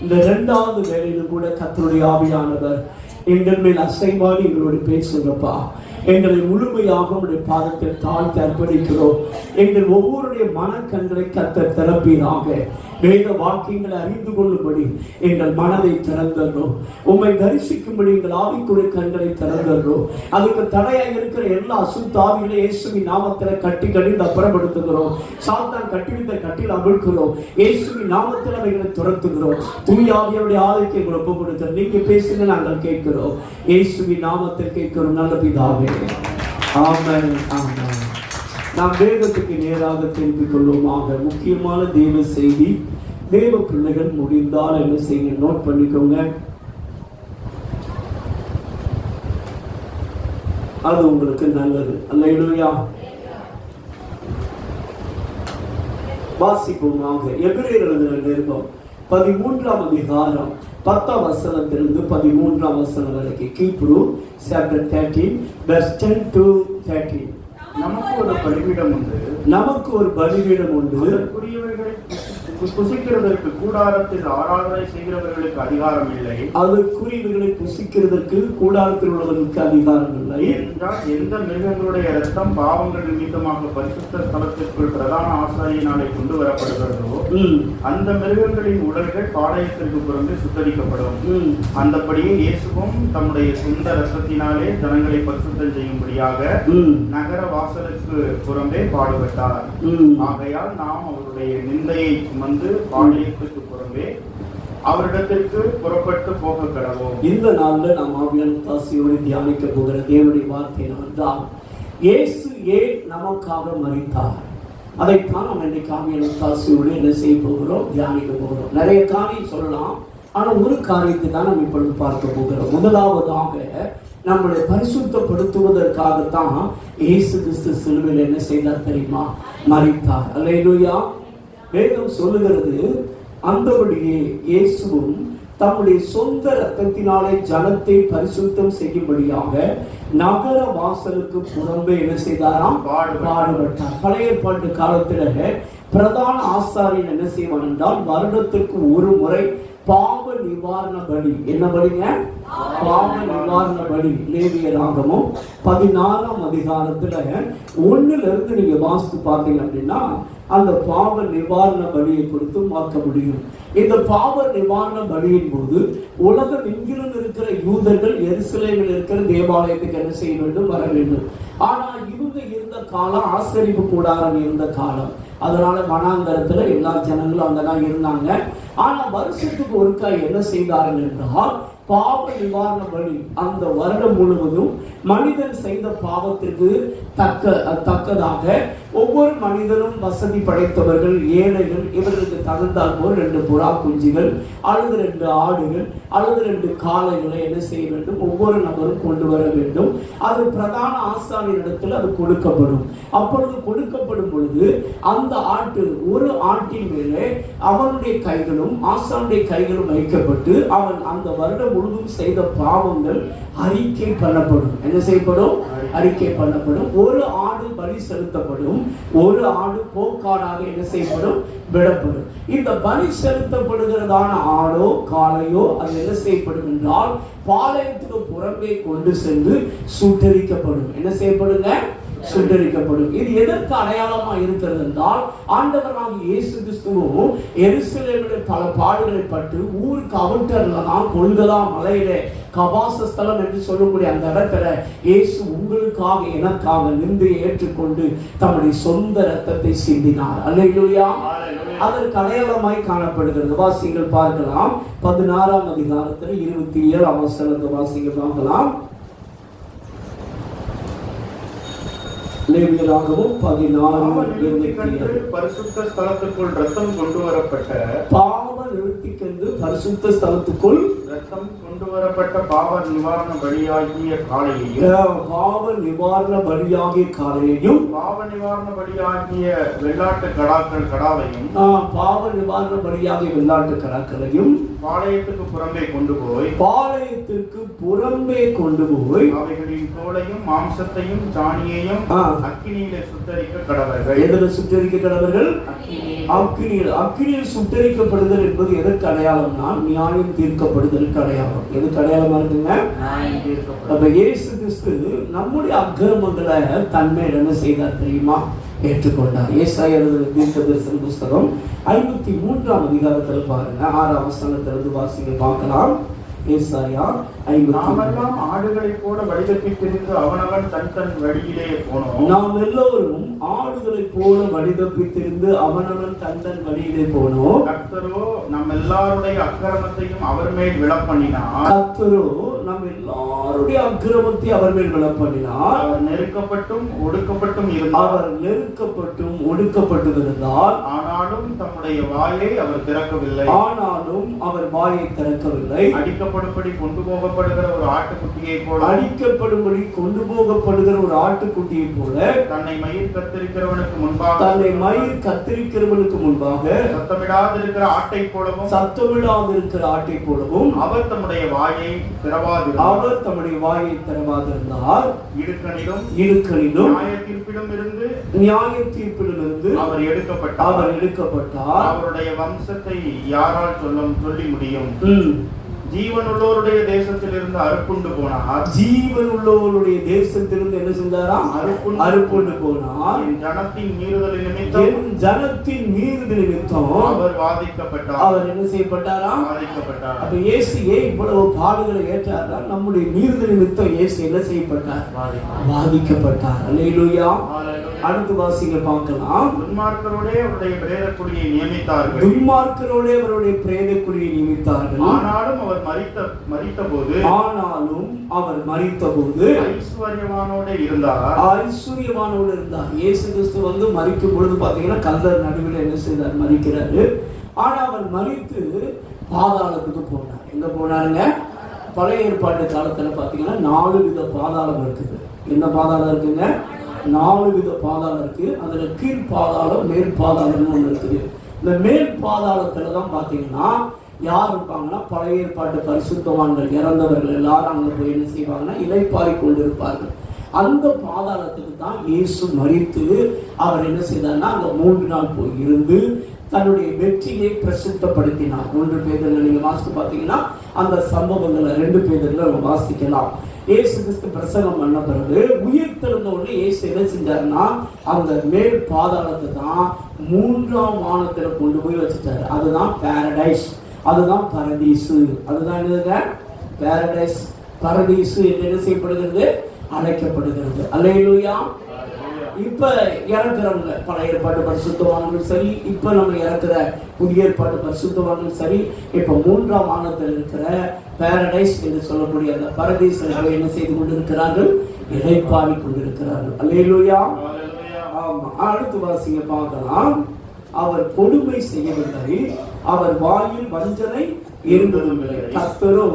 இந்த 2வது வேளையிலும் கூட கர்த்தருடைய ஆவியானவர் எங்கள் மேல் அசைவாடி எங்களோடு பேசுங்கப்பா. எங்களை முழுமையாக உடைய பாதத்தில் தாழ்த்தி அர்ப்பணிக்கிறோம். எங்கள் ஒவ்வொருடைய மனக்கண்களை கர்த்தர் திறப்பீராக. வேத வாக்கியங்களை அறிந்து கொள்ளும்படி எங்கள் மனதை திறந்தோம். உம்மை தரிசிக்கும்படி எங்கள் ஆவிக்குரிய கண்களை திறந்தோம். அதுக்கு தடையாக இருக்கிற எல்லா அசுத்தாவிகளை இயேசுவின் நாமத்தில் கட்டி கடிந்து அப்புறப்படுத்துகிறோம். சாத்தான் கட்டிவிட்ட கட்டில் அவிழ்க்கிறோம். இயேசுவின் நாமத்தில் அவைகளை துரத்துகிறோம். தூயாவியுடைய ஆவிக்கு எங்களை ஒப்பு கொடுக்கிறோம். நீங்க பேசுங்க, நாங்கள் கேட்கிறோம். இயேசுவின் நாமத்தில் கேட்கிறோம் நல்ல பிதாவே. ஆமென், ஆமென். நாம் வேதத்துக்கு நேராக திரும்பிக் கொள்வோமாக. முக்கியமான தேவ செய்தி. தேவ பிள்ளைகள் முடிந்தால் என்ன செய்யுங்க, நோட் பண்ணிக்கோங்க. அது உங்களுக்கு நல்லது. அல்லேலூயா. வாசிப்போமாக. எபிரேயர் எழுதின நிருபம் 13ஆம் அதிகாரம் 10ஆம் வசனத்திலிருந்து 13ஆம் வசனம் வரைக்கும். Hebrew chapter 13 verse 10 to 13. நமக்கு ஒரு பலிபீடம் உண்டு, நமக்கு ஒரு பலிபீடம் உண்டு, அதற்குரியவைகளை புசிக்கிறதற்கு கூடாரத்தில் ஆராதனை செய்கிறவர்களுக்கு அதிகாரம் இல்லை. அதற்குரியவைகளை புசிக்கிறதற்கு கூடாரத்தில் உள்ளவர்களுக்கு அதிகாரம் இல்லை என்றால் எந்த மிருகங்களுடைய இரத்தம் பாவங்கள் நிமித்தமாக பரிசுத்த ஸ்தலத்திற்குள் பிரதான ஆசாரியனாலே கொண்டு வரப்படுகிறதோ அந்த மிருகங்களின் உடல்கள் பாளையத்திற்கு புறம்பே சுத்தரிக்கப்படும். அந்தபடியே இயேசுவும் தம்முடைய சொந்த இரத்தத்தினாலே ஜனங்களை பரிசுத்தம் செய்யும்படியாக நகர வாசலுக்கு புறம்பே பாடுபட்டார். ஆகையால் நாம் அவருடைய நிந்தையை வந்து பாளையத்துக்கு புறம்பே அவரிடத்திற்கு புறப்பட்டு போக கடவோம். இந்த நாள்ல நாம் ஆவியான தாசியோடு தியானிக்க போகிற தேவனுடைய வார்த்தை என்னவென்றால், இயேசு ஏன் நமக்காக மரித்தார். அதைத்தான் நாம் இன்றைக்கு ஆவியான தாசியோடு என்ன செய்ய போகிறோம், தியானிக்க போகிறோம். நிறைய காரியம் சொல்லலாம், ஆனா ஒரு காரியத்தை தான் நம்ம இப்பொழுது பார்க்க போகிறோம். முதலாவதாக நம்மளை பரிசுத்தப்படுத்துவதற்காகத்தான் இயேசு கிறிஸ்து சிலுவையில் என்ன செய்தார் தெரியுமா, மரித்தார். அல்லேலூயா. வேதம் சொல்லுகிறது, அந்தபடியே இயேசுவும் தம்முடைய சொந்த இரத்தத்தினாலே ஜனத்தை பரிசுத்தம் செய்யும்படியாக நகர வாசலுக்கு புறம்பே என்ன செய்தாராம், பாடுபட்டார். பழைய ஏற்பாட்டு காலத்துல பிரதான ஆசாரியன் என்ன செய்வான் என்றால், வருடத்திற்கு ஒரு முறை பாவ நிவாரண பலி. என்ன பலிங்க? பாவ நிவாரண பலி. லேவியராகமம் 16ஆம் அதிகாரத்துல 1 நீங்க வாசித்து பார்த்தீங்க அப்படின்னா அந்த பாவ நிவாரண பலியை கொடுத்து பார்க்க முடியும். இந்த பாவ நிவாரண பலியின் போது உலகம் எங்கிலும் இருக்கிற யூதர்கள் எருசலேமில் இருக்கிற தேவாலயத்துக்கு என்ன செய்ய வேண்டும், வர வேண்டும். ஆனா இவங்க இருந்த காலம் ஆசரிப்பு கூடாரம் இருந்த காலம். அதனால வனாந்தரத்துல எல்லா ஜனங்களும் அங்கதான் இருந்தாங்க. ஆனா வருஷத்துக்கு ஒருக்கா என்ன செய்தார்கள் என்றால், பாவ நிவாரண பலி அந்த வருடம் முழுவதும் மனிதன் செய்த பாவத்திற்கு தக்கதாக ஒவ்வொரு மனிதனும் வசதி படைத்தவர்கள், ஏழைகள், இவர்களுக்கு தகுந்தால் போல் 2 புறா குஞ்சுகள் அல்லது 2 ஆடுகள் அல்லது 2 காளைகளை என்ன செய்ய வேண்டும், ஒவ்வொரு நபரும் கொண்டு வர வேண்டும். அது பிரதான ஆசாரியனிடத்தில் அது கொடுக்கப்படும். அப்பொழுது கொடுக்கப்படும் பொழுது அந்த ஒரு ஆட்டின் மேலே அவனுடைய கைகளும் ஆசானுடைய கைகளும் வைக்கப்பட்டு அவன் அந்த வருடம் முழுவதும் செய்த பாவங்கள் அறிக்கை பண்ணப்படும். என்ன செய்யப்படும்? அறிக்கை பண்ணப்படும். ஒரு ஆடு பலி செலுத்தப்படும். ஒரு ஆடு போக்காடாக என்ன செய்யப்படும், விடப்படும். இந்த பலி செலுத்தப்படுகிறதான ஆடோ காளையோ அது என்ன செய்யப்படும் என்றால், பாளையத்துக்கு புறம்பே கொண்டு சென்று சுட்டரிக்கப்படும். என்ன செய்யப்படுங்க? சுட்டரிக்கப்படும். இது எதற்கு அடையாளமா இருக்கிறது என்றால், ஆண்டவராகிய இயேசு கிறிஸ்துவும் எருசலேமில் பல பாடுகளை பட்டு ஊருக்கு அவுட்டர்ல தான் கொல்கதா மலையிலே கபாசஸ்தலம் என்று சொல்லக்கூடிய அந்த இடத்துல இயேசு உங்களுக்காக எனக்காக நிந்தையை ஏற்றுக்கொண்டு தம்முடைய சொந்த இரத்தத்தை சிந்தினார். அல்லேலூயா. அதற்கு அடையாளமாய் காணப்படுகிறது. வாசிங்கள் பார்க்கலாம். 16ஆம் அதிகாரத்தில் 27ஆம் வசனத்தை வாசிங்க பார்க்கலாம். லேவியராகமம் 16:27. பரிசுத்த ஸ்தலத்துக்குள் ரத்தம் கொண்டு வரப்பட்ட பாவ நிவர்த்திக்கென்று பரிசுத்த ஸ்தலத்துக்குள் ரத்தம் கொண்டு வரப்பட்ட பாவ நிவாரண பலியாகிய காளையையும், பாவ நிவாரண பலியாகிய காளையையும், பாவ நிவாரண பலியாகிய வெள்ளாட்டு கடாவையும், பாவ நிவாரண பலியாகிய வெள்ளாட்டு கடாக்களையும் பாளையத்துக்கு புறம்பே கொண்டு போய் அவைகளின் தோலையும் மாம்சத்தையும் சாணியையும் அக்கினியிலே சுட்டரிக்க கடவர்கள். எதில் சுட்டரிக்க கடவர்கள்? அக்கினியில் சுட்டரிக்கப்படுதல் என்பது எதற்கு அடையாளம்னா நியாயம் தீர்க்கப்படுதலுக்கு அடையாளம். எதுக்கு அடையாளமா இருக்குங்க? அப்ப இயேசு கிறிஸ்து நம்முடைய அக்கிரமங்களை தன்மையில என்ன செய்தார் தெரியுமா? ஏற்றுக்கொண்டார். ஏசாயா தீர்க்கதரிசன புஸ்தகம் 53ஆம் அதிகாரத்தில் பாருங்க, 6ஆம் வசனத்திலிருந்து வாசிங்க பார்க்கலாம். ஏசாயா 53. நாமெல்லாம் ஆடுகளைப் போல வழிதப்பித் திரிந்து அவனவன் தன் தன் வழியிலே போனோம். நாம் எல்லோரும் ஆடுகளைப் போல வழிதப்பித் திரிந்து அவனவன் தன் தன் வழியிலே போனோம். கர்த்தரோ நம் எல்லாருடைய அக்கிரமத்தையும் அவர் மேல் விழப்பண்ணினார். கர்த்தரோ நம் எல்லாருடைய அக்கிரமத்தை அவர் மேல் விழப்பண்ணினார். அவர் நெருக்கப்பட்டும் ஒடுக்கப்பட்டும் இருந்தார். அவர் நெருக்கப்பட்டும் ஒடுக்கப்பட்டும் இருந்தார். ஆனாலும் தம்முடைய வாயை அவர் திறக்கவில்லை. ஆனாலும் அவர் வாயை திறக்கவில்லை. அடிக்கப்படும்படி கொண்டு போகப்படுகிற ஒரு ஆட்டுக்குட்டியை போல, அடிக்கப்படும்படி கொண்டு போகப்படுகிற ஒரு ஆட்டுக்குட்டியை போல, தன்னை மயிர் கத்தரிக்கிறவனுக்கு முன்பாக, தன்னை மயிர் கத்தரிக்கிறவனுக்கு முன்பாக, சத்தமிடாதிருக்கிற ஆட்டை போலவும், சத்தமிடாதிருக்கிற ஆட்டை போலவும், அவர் தம்முடைய வாயை திறவாதிருந்தார். அவர் தம்முடைய வாயை திறவாதிருந்தார். இடுக்கணிலும் நியாய தீர்ப்பிலும் இருந்து அவர் எடுக்கப்பட்டார். அவருடைய வம்சத்தை யாரால் சொல்லி முடியும்? ஜீவனுள்ளோருடைய தேசத்திலிருந்து அறுப்புண்டு போனார். ஜீவனுள்ளோருடைய தேசத்திலிருந்து என்ன செஞ்சாராம்? அறுப்புண்டு போனார். என் ஜனத்தின் மீறுதல் நிமித்தம் அவர் வாதிக்கப்பட்டார். அவர் என்ன செய்யப்பட்டாராம்? வாதிக்கப்பட்டார். அப்ப இயேசுவே இவ்வளவு பாடுகளை ஏற்றார். நம்முடைய மீறுதல் நிமித்தம் இயேசு என்ன செய்யப்பட்டார்? வாதிக்கப்பட்டார். அல்லேலூயா. அடுத்து வாசிங்க பார்க்கலாம். துன்மார்க்கரோடே அவருடைய பிரேதக்குழியை நியமித்தார்கள். துன்மார்க்கரோடே அவருடைய பிரேதக்குழியை நியமித்தார்கள். ஆனாலும் அவர் மரித்தபோது ஐஸ்வர்யவானோடு இருந்தார். இயேசு கிறிஸ்து வந்து மரிக்கும் பொழுது பாத்தீங்கன்னா கல்லர் நடுவில் என்ன செய்தார்? மரிக்கிறாரு. ஆனா அவர் மரித்து பாதாளத்துக்கு போனார். எங்க போனாருங்க? பழைய ஏற்பாட்டு காலத்துல பாத்தீங்கன்னா 4 வித பாதாளம் இருக்குது. என்ன பாதாளம் இருக்குங்க? 4 வித பாதாளம் இருக்கு. அதுல கீழ் பாதாளம், மேல் பாதாளம்னு ஒண்ணு இருக்குது. இந்த மேல் பாதாளத்துலதான் பாத்தீங்கன்னா யார் இருப்பாங்கன்னா பழைய ஏற்பாட்டு பரிசுத்தவான்கள், இறந்தவர்கள் எல்லாரும் அங்க போய் என்ன செய்வாங்கன்னா இளைப்பாறி கொண்டிருப்பார்கள். அந்த பாதாளத்துக்கு தான் இயேசு மரித்து அவர் என்ன செய்தார்னா அங்க 3 நாள் போய் இருந்து தன்னுடைய வெற்றியை பிரசித்தப்படுத்தினார். 1 பேதுருல நீங்க வாசித்து பார்த்தீங்கன்னா அந்த சம்பவங்களை 2 பேதுருல நம்ம வாசிக்கலாம். இயேசு கிறிஸ்து பிரசங்கம் பண்ண பிறகு உயிர் தெழுந்த உடனே இயேசு என்ன செஞ்சாருன்னா அந்த மேல் பாதாளத்தை தான் 3ஆம் வானத்துல கொண்டு போய் வச்சுட்டாரு. அதுதான் பாரடைஸ், அதுதான் பரதீசு. அதுதான் என்னதுங்க? பாரடைஸ், பரதீசு என்று என்ன செய்யப்படுகிறது? அழைக்கப்படுகிறது. அல்லேலூயா. இப்ப இறக்குறவங்க பழைய ஏற்பாட்டு பரிசுத்தவான்கள் சரி, இப்ப நம்ம இறக்குற புதிய ஏற்பாட்டு பரிசுத்தவான்கள் சரி, இப்ப 3ஆம் வானத்தில் இருக்கிற பாரடைஸ் என்று சொல்லக்கூடிய அந்த பரதீசர்களை என்ன செய்து கொண்டிருக்கிறார்கள்? இளைப்பாறி கொண்டிருக்கிறார்கள். அல்லேலூயா. ஆமா. அடுத்து வாசிங்க பார்க்கலாம். அவர் கொடுமை செய்யவில்லை, அவர் வாயில் வஞ்சனை இருந்ததுமில்லை. கர்த்தரோ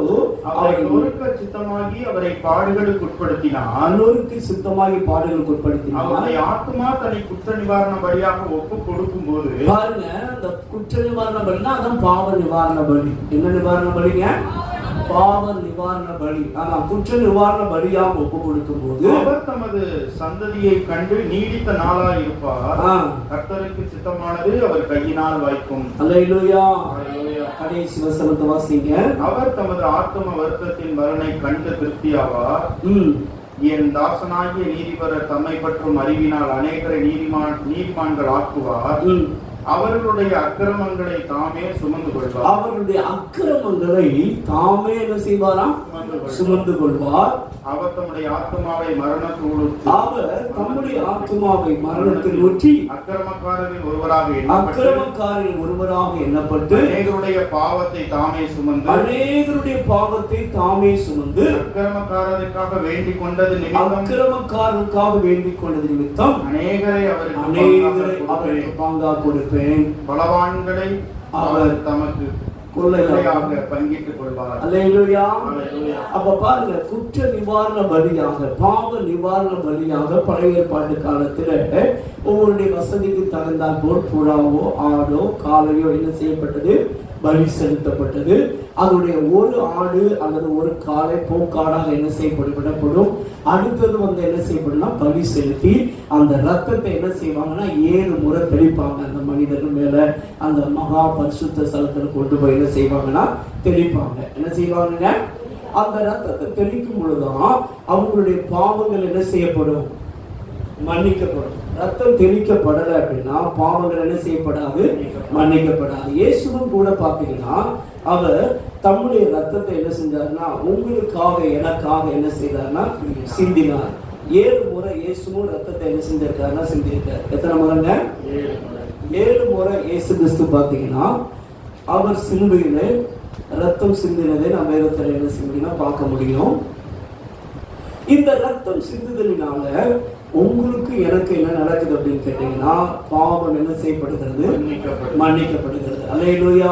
அவரை நொறுக்க சித்தமாகி அவரை பாடுகளுக்கு உட்படுத்தினார். நொறுக்கு சித்தமாகி பாடுகளுக்கு உட்படுத்தினார். அவருடைய ஆத்மா தன்னை குற்ற நிவாரண பலியாக ஒப்பு கொடுக்கும் போது பாருங்க, அந்த குற்ற நிவாரண பலினா அதான் பாவ நிவாரண பலி. என்ன நிவாரண பலிங்க? பாவ நிவாரண பலி. ஆனா குற்ற நிவாரண பலியாக ஒப்பு கொடுக்கும் போது அவர் தமது சந்ததியை கண்டு நீடித்த நாளாய் இருப்பார். கர்த்தருக்கு சித்தமானது அவர் கையினால் வாய்க்கும். அல்லேலூயா. கடைசி வசனத்தை வாசிங்க. அவர் தமது ஆத்ம வருத்தத்தின் வரனை கண்டு திருப்தியாவார். என் தாசனாகிய நீதிபரர் தம்மை பற்றும் அறிவினால் அநேகரை நீதிமான்கள் ஆக்குவார். அவர்களுடைய அக்கிரமங்களை தாமே சுமந்து கொள்வார். அவருடைய அக்கிரமங்களை தாமே என்ன செய்வாராம்? சுமந்து கொள்வார். அவர் தம்முடைய ஆத்மாவை மரணத்தில் ஊற்றி அக்கிரமக்காரரில் ஒருவராக எண்ணப்பட்டு அநேகருடைய பாவத்தை தாமே சுமந்து அக்கிரமக்காரருக்காக வேண்டிக் கொண்டது நிமித்தம் அநேகரை அவருக்கு பங்கா கொடுப்பேன். பலவான்களை அவர் தமக்கு கொள்ளையாக பங்கிட்டுக் கொள்வார். அல்லேலூயா. அப்ப பாருங்க, குற்ற நிவாரண பலியாக, பாவ நிவாரண பலியாக பழைய ஏற்பாட்டு காலத்துல ஒவ்வொருடைய வசதிக்கு தகுந்தால் போல் புறாவோ ஆடோ காளையோ என்ன செய்யப்பட்டது? பலி செலுத்தப்பட்டது. அதனுடைய ஒரு ஆடு அல்லது ஒரு காலை போக்காடாக என்ன செய்யப்படும். அடுத்தது என்ன செய்யப்படும்னா பலி செலுத்தி அந்த ரத்தத்தை என்ன செய்வாங்கன்னா 7 முறை தெளிப்பாங்க. அந்த மனிதர்கள் மேல அந்த மகா பரிசுத்த ஸ்தலத்துல கொண்டு போய் என்ன செய்வாங்கன்னா தெளிப்பாங்க. என்ன செய்வாங்க? அந்த ரத்தத்தை தெளிக்கும் பொழுதுதான் அவங்களுடைய பாவங்கள் என்ன செய்யப்படும், மன்னிக்கப்படும். ரத்தம் தெளிக்கப்படலை அப்படின்னா பாவங்கள் என்ன செய்யப்படாது, மன்னிக்கப்படாது. இயேசுவும் கூட பாத்தீங்கன்னா அவர் தம்முடைய ரத்தத்தை என்ன செஞ்சாருன்னா உங்களுக்காக எனக்காக என்ன செய்தார்னா சிந்தினார். 7 முறை இயேசுவும் ரத்தத்தை என்ன செஞ்சிருக்காருன்னா சிந்திருக்கார். எத்தனை முறைங்க? 7 முறை இயேசு கிறிஸ்து பாத்தீங்கன்னா அவர் சிலுவையில ரத்தம் சிந்தினதை நம்ம வேதத்தில் என்ன செய்யணும்னா பார்க்க முடியும். இந்த ரத்தம் சிந்துதலினால உங்களுக்கு எனக்கு என்ன நடக்குது அப்படின்னு கேட்டீங்கன்னா பாவம் என்ன செய்யப்படுகிறது, மன்னிக்கப்படுகிறது. அல்லேலூயா.